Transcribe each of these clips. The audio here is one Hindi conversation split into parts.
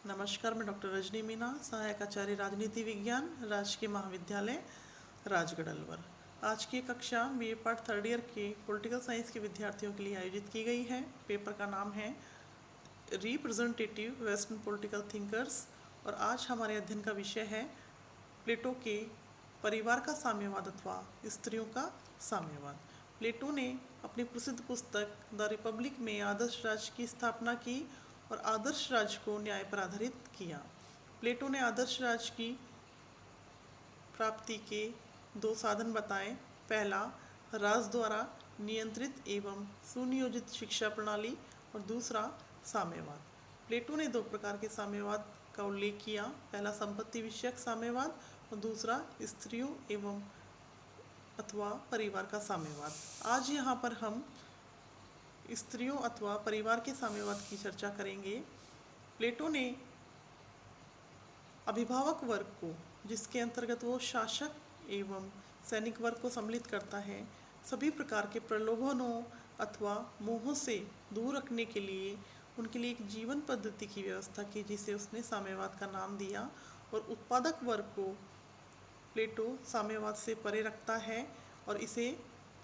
नमस्कार, मैं डॉक्टर रजनी मीना, सहायक आचार्य राजनीति विज्ञान, राजकीय महाविद्यालय राजगढ़ अलवर। आज की कक्षा बीए पार्ट थर्ड ईयर के पॉलिटिकल साइंस के विद्यार्थियों के लिए आयोजित की गई है। पेपर का नाम है रिप्रेजेंटेटिव वेस्टर्न पॉलिटिकल थिंकर्स और आज हमारे अध्ययन का विषय है प्लेटो के परिवार का साम्यवाद अथवा स्त्रियों का साम्यवाद। प्लेटो ने अपनी प्रसिद्ध पुस्तक द रिपब्लिक में आदर्श राज्य की स्थापना की और आदर्श राज्य को न्याय पर आधारित किया। प्लेटो ने आदर्श राज्य की प्राप्ति के दो साधन बताए। पहला, राज द्वारा नियंत्रित एवं सुनियोजित शिक्षा प्रणाली और दूसरा साम्यवाद। प्लेटो ने दो प्रकार के साम्यवाद का उल्लेख किया। पहला संपत्ति विषयक साम्यवाद और दूसरा स्त्रियों एवं अथवा परिवार का साम्यवाद। आज यहाँ पर हम स्त्रियों अथवा परिवार के साम्यवाद की चर्चा करेंगे। प्लेटो ने अभिभावक वर्ग को, जिसके अंतर्गत वो शासक एवं सैनिक वर्ग को सम्मिलित करता है, सभी प्रकार के प्रलोभनों अथवा मोहों से दूर रखने के लिए उनके लिए एक जीवन पद्धति की व्यवस्था की, जिसे उसने साम्यवाद का नाम दिया। और उत्पादक वर्ग को प्लेटो साम्यवाद से परे रखता है और इसे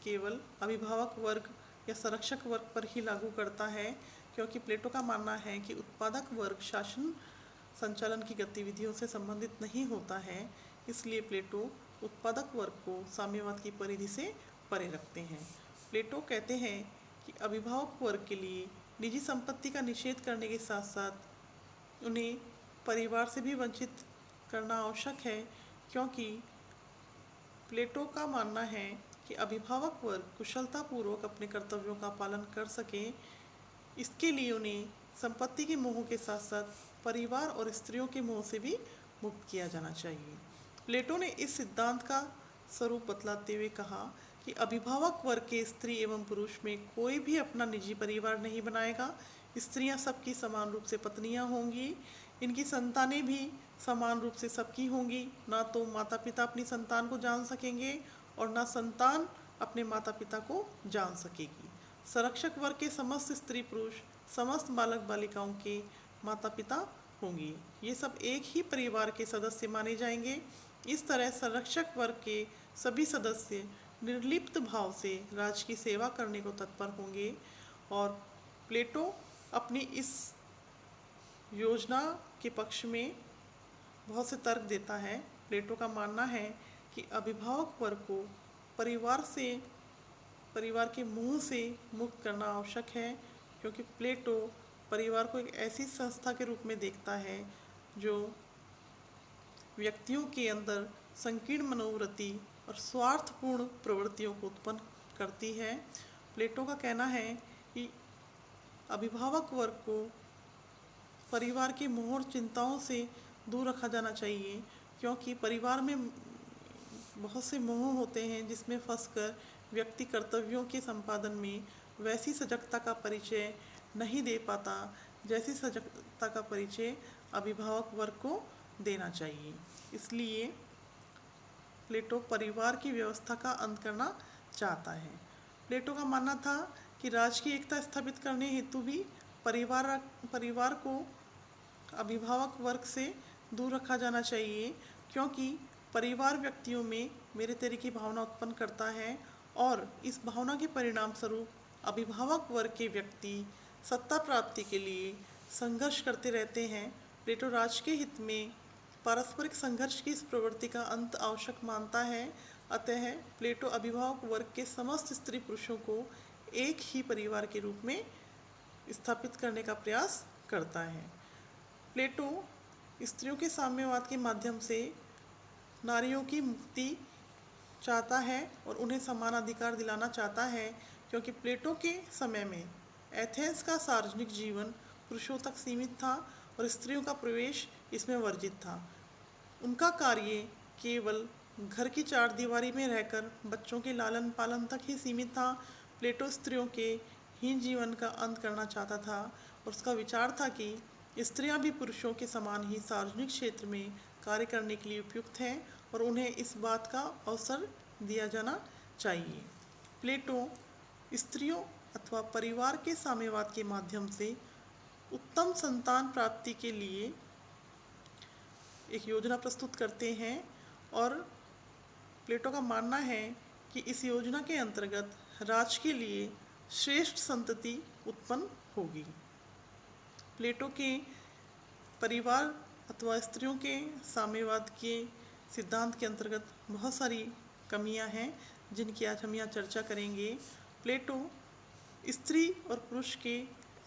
केवल अभिभावक वर्ग या संरक्षक वर्ग पर ही लागू करता है, क्योंकि प्लेटो का मानना है कि उत्पादक वर्ग शासन संचालन की गतिविधियों से संबंधित नहीं होता है। इसलिए प्लेटो उत्पादक वर्ग को साम्यवाद की परिधि से परे रखते हैं। प्लेटो कहते हैं कि अभिभावक वर्ग के लिए निजी संपत्ति का निषेध करने के साथ साथ उन्हें परिवार से भी वंचित करना आवश्यक है, क्योंकि प्लेटो का मानना है कि अभिभावक वर्ग कुशलतापूर्वक अपने कर्तव्यों का पालन कर सके। इसके लिए उन्हें संपत्ति के मोह के साथ साथ परिवार और स्त्रियों के मोह से भी मुक्त किया जाना चाहिए। प्लेटो ने इस सिद्धांत का स्वरूप बतलाते हुए कहा कि अभिभावक वर्ग के स्त्री एवं पुरुष में कोई भी अपना निजी परिवार नहीं बनाएगा। स्त्रियां सबकी समान रूप से पत्नियां होंगी। इनकी संतानें भी समान रूप से सबकी होंगी। ना तो माता पिता अपनी संतान को जान सकेंगे और ना संतान अपने माता पिता को जान सकेगी। संरक्षक वर्ग के समस्त स्त्री पुरुष समस्त बालक बालिकाओं के माता पिता होंगी। ये सब एक ही परिवार के सदस्य माने जाएंगे। इस तरह संरक्षक वर्ग के सभी सदस्य निर्लिप्त भाव से राज्य की सेवा करने को तत्पर होंगे। और प्लेटो अपनी इस योजना के पक्ष में बहुत से तर्क देता है। प्लेटो का मानना है कि अभिभावक वर्ग को परिवार के मोह से मुक्त करना आवश्यक है, क्योंकि प्लेटो परिवार को एक ऐसी संस्था के रूप में देखता है जो व्यक्तियों के अंदर संकीर्ण मनोवृत्ति और स्वार्थपूर्ण प्रवृत्तियों को उत्पन्न करती है। प्लेटो का कहना है कि अभिभावक वर्ग को परिवार के मोह और चिंताओं से दूर रखा जाना चाहिए, क्योंकि परिवार में बहुत से मोह होते हैं जिसमें फंसकर व्यक्ति कर्तव्यों के संपादन में वैसी सजगता का परिचय नहीं दे पाता जैसी सजगता का परिचय अभिभावक वर्ग को देना चाहिए। इसलिए प्लेटो परिवार की व्यवस्था का अंत करना चाहता है। प्लेटो का मानना था कि राज्य की एकता स्थापित करने हेतु भी परिवार को अभिभावक वर्ग से दूर रखा जाना चाहिए, क्योंकि परिवार व्यक्तियों में मेरे तेरे की भावना उत्पन्न करता है और इस भावना के परिणाम स्वरूप अभिभावक वर्ग के व्यक्ति सत्ता प्राप्ति के लिए संघर्ष करते रहते हैं। प्लेटो राज्य के हित में पारस्परिक संघर्ष की इस प्रवृत्ति का अंत आवश्यक मानता है। अतः प्लेटो अभिभावक वर्ग के समस्त स्त्री पुरुषों को एक ही परिवार के रूप में स्थापित करने का प्रयास करता है। प्लेटो स्त्रियों के साम्यवाद के माध्यम से नारियों की मुक्ति चाहता है और उन्हें समान अधिकार दिलाना चाहता है, क्योंकि प्लेटो के समय में एथेंस का सार्वजनिक जीवन पुरुषों तक सीमित था और स्त्रियों का प्रवेश इसमें वर्जित था। उनका कार्य केवल घर की चार दीवारी में रहकर बच्चों के लालन पालन तक ही सीमित था। प्लेटो स्त्रियों के हीन जीवन का अंत करना चाहता था और उसका विचार था कि स्त्रियां भी पुरुषों के समान ही सार्वजनिक क्षेत्र में कार्य करने के लिए उपयुक्त हैं और उन्हें इस बात का अवसर दिया जाना चाहिए। प्लेटो स्त्रियों अथवा परिवार के साम्यवाद के माध्यम से उत्तम संतान प्राप्ति के लिए एक योजना प्रस्तुत करते हैं और प्लेटो का मानना है कि इस योजना के अंतर्गत राज के लिए श्रेष्ठ संतति उत्पन्न होगी। प्लेटो के परिवार अथवा स्त्रियों के साम्यवाद के सिद्धांत के अंतर्गत बहुत सारी कमियां हैं जिनकी आज हम यहाँ चर्चा करेंगे। प्लेटो स्त्री और पुरुष के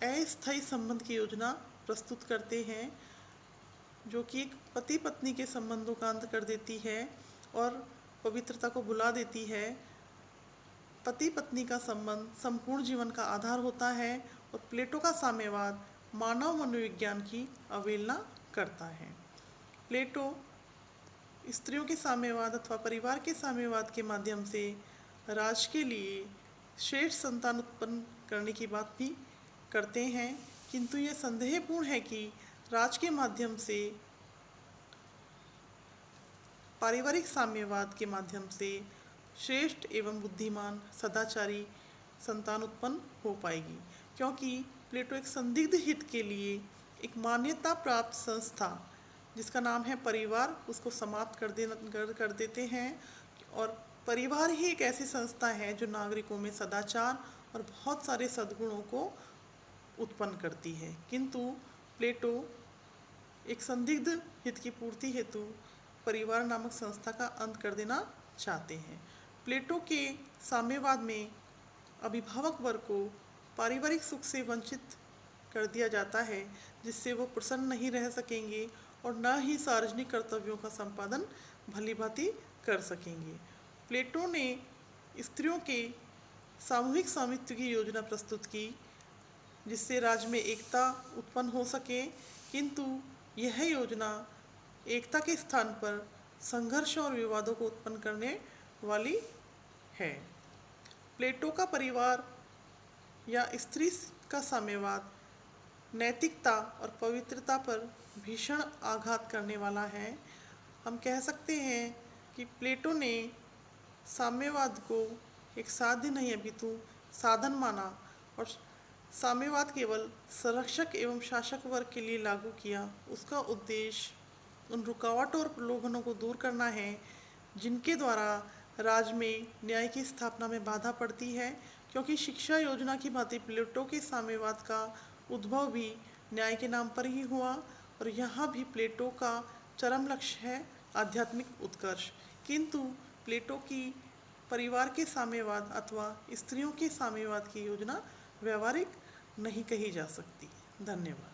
अस्थायी संबंध की योजना प्रस्तुत करते हैं जो कि एक पति पत्नी के संबंधों का अंत कर देती है और पवित्रता को भुला देती है। पति पत्नी का संबंध संपूर्ण जीवन का आधार होता है और प्लेटो का साम्यवाद मानव मनोविज्ञान की अवहेलना करता है। प्लेटो स्त्रियों के साम्यवाद अथवा परिवार के साम्यवाद के माध्यम से राज के लिए श्रेष्ठ संतान उत्पन्न करने की बात भी करते हैं, किंतु यह संदेहपूर्ण है कि राज के माध्यम से पारिवारिक साम्यवाद के माध्यम से श्रेष्ठ एवं बुद्धिमान सदाचारी संतान उत्पन्न हो पाएगी, क्योंकि प्लेटो एक संदिग्ध हित के लिए एक मान्यता प्राप्त संस्था जिसका नाम है परिवार उसको समाप्त कर देते हैं और परिवार ही एक ऐसी संस्था है जो नागरिकों में सदाचार और बहुत सारे सद्गुणों को उत्पन्न करती है। किंतु प्लेटो एक संदिग्ध हित की पूर्ति हेतु परिवार नामक संस्था का अंत कर देना चाहते हैं। प्लेटो के साम्यवाद में अभिभावक वर्ग को पारिवारिक सुख से वंचित कर दिया जाता है जिससे वो प्रसन्न नहीं रह सकेंगे और न ही सार्वजनिक कर्तव्यों का संपादन भलीभांति कर सकेंगे। प्लेटो ने स्त्रियों के सामूहिक स्वामित्व की योजना प्रस्तुत की जिससे राज्य में एकता उत्पन्न हो सके, किंतु यह योजना एकता के स्थान पर संघर्ष और विवादों को उत्पन्न करने वाली है। प्लेटो का परिवार या स्त्री का साम्यवाद नैतिकता और पवित्रता पर भीषण आघात करने वाला है। हम कह सकते हैं कि प्लेटो ने साम्यवाद को एक साध्य नहीं अपितु साधन माना और साम्यवाद केवल संरक्षक एवं शासक वर्ग के लिए लागू किया। उसका उद्देश्य उन रुकावटों और प्रलोभनों को दूर करना है जिनके द्वारा राज्य में न्याय की स्थापना में बाधा पड़ती है, क्योंकि शिक्षा योजना की भांति प्लेटो के साम्यवाद का उद्भव भी न्याय के नाम पर ही हुआ और यहाँ भी प्लेटो का चरम लक्ष्य है आध्यात्मिक उत्कर्ष। किंतु प्लेटो की परिवार के साम्यवाद अथवा स्त्रियों के साम्यवाद की योजना व्यवहारिक नहीं कही जा सकती। धन्यवाद।